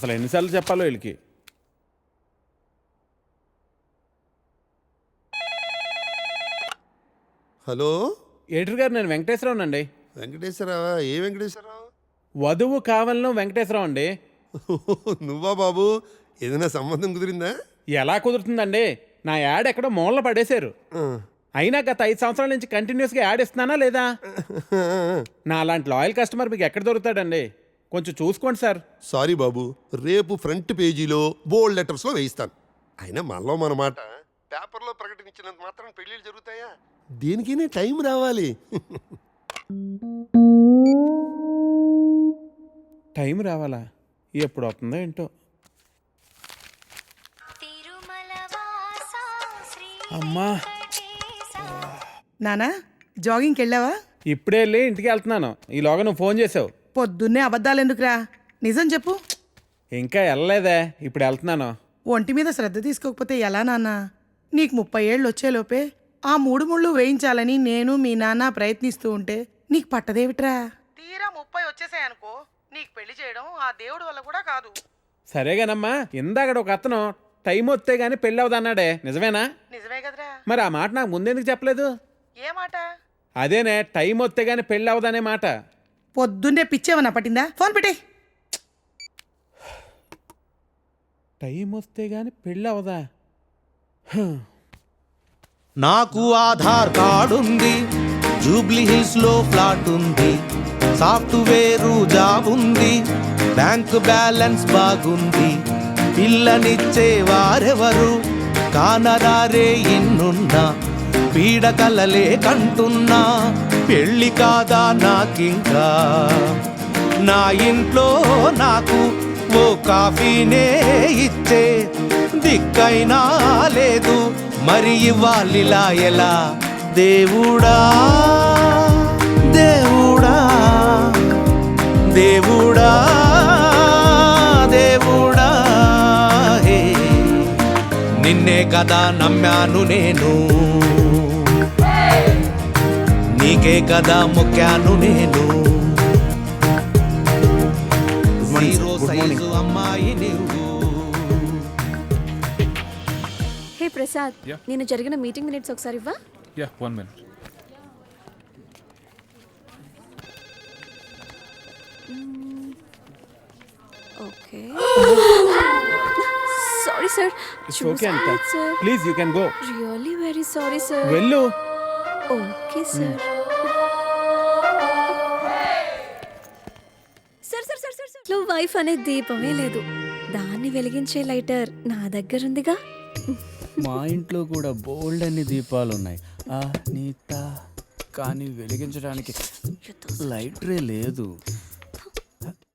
అసలు ఎన్నిసార్లు చెప్పాలో వీళ్ళకి. హలో ఎడిటర్ గారు, నేను వెంకటేశ్వరరావు అండి. వెంకటేశ్వరరావా? ఏ వెంకటేశ్వరరావు? వధువు కావాలను వెంకటేశ్వరరావు అండి. నువ్వా బాబు? ఏదైనా సంబంధం కుదిరిందా? ఎలా కుదురుతుందండి? నా యాడ్ ఎక్కడో మూలన పడేశారు. అయినా గత 5 సంవత్సరాల నుంచి కంటిన్యూస్గా యాడ్ ఇస్తున్నానా లేదా? నా అలాంటి లాయల్ కస్టమర్ మీకు ఎక్కడ దొరుకుతాడండి? కొంచెం చూసుకోండి సార్. సారీ బాబు, రేపు ఫ్రంట్ పేజీలో బోల్డ్ లెటర్స్లో వేయిస్తాను. అయినా మనలో మన మాట పేపర్లో ప్రకటించినంత మాత్రం పెళ్ళిళ్ళు జరుగుతాయా? దేనికైనా టైం రావాలి. టైం రావాలా? ఎప్పుడు వస్తుందో ఏంటో. అమ్మా, నానా జాగింగ్కి వెళ్ళావా? ఇప్పుడే వెళ్ళి ఇంటికి వెళ్తున్నాను. ఈలోగా నువ్వు ఫోన్ చేసావు. పొద్దున్నే అబద్ధాలు ఎందుకురా, నిజం చెప్పు. ఇంకా వెళ్ళలేదే, ఇప్పుడు వెళ్తున్నాను. ఒంటి మీద శ్రద్ధ తీసుకోకపోతే ఎలా నాన్న? నీకు 30 ఏళ్ళు వచ్చేలోపే ఆ 3 ముళ్ళు వేయించాలని నేను మీ నాన్న ప్రయత్నిస్తూ ఉంటే నీకు పట్టదేవిట్రా? తీరా 30 వచ్చేసాయనుకో, నీకు పెళ్లి చేయడం ఆ దేవుడి వల్ల కూడా కాదు. సరేగానమ్మా, ఇందాకడ ఒక అతను టైం వస్తే గానీ పెళ్ళి అవదన్నాడే, నిజమేనా? నిజమే కదరా. మరి ఆ మాట నాకు ముందెందుకు చెప్పలేదు? ఏ మాట? అదేనే, టైం వస్తే గానీ పెళ్ళి అవదనే మాట. పొద్దున్నే పిచ్చేమన్నా పట్టిందా? ఫోన్ పెట్టే. టైం వస్తే గానీ పెళ్ళి అవదా? నాకు ఆధార్ కార్డు ఉంది, జూబ్లీ హిల్స్ లో ఫ్లాట్ ఉంది, సాఫ్ట్వేర్ జాబ్ ఉంది, బ్యాంక్ బ్యాలెన్స్ బాగుంది, పిల్లనిచ్చే వారెవరు కానరారే ఇన్నున్నా, పీడకలలే కంటున్నా, పెళ్ళి కాదా నాకింకా, నా ఇంట్లో నాకు ఓ కాఫీనే ఇచ్చే దిక్కైనా లేదు, మరి ఇవ్వాలిలా ఎలా? దేవుడా దేవుడా దేవుడా దేవుడా, హే నిన్నే కదా నమ్మాను నేను, నీకే కదా మొక్కాను నేను, జీరో సైజు అమ్మాయి నువ్వు. హే ప్రసాద్, నేను జరిగిన మీటింగ్ మినిట్స్ ఒకసారి ఇవ్వా? Yeah, 1 minute. Okay. Sorry sir. It's okay, Anita. Please, you can go. Really very sorry sir. వెళ్ళు. Okay sir. Sir sir sir sir sir, wife అనే దీపమే లేదు, దాన్ని వెలిగించే లైటర్ నా దగ్గర ఉందిగా. మా ఇంట్లో కూడా బోల్డ్ అన్ని దీపాలు ఉన్నాయి కానీ వెలిగించడానికి లైటరే లేదు.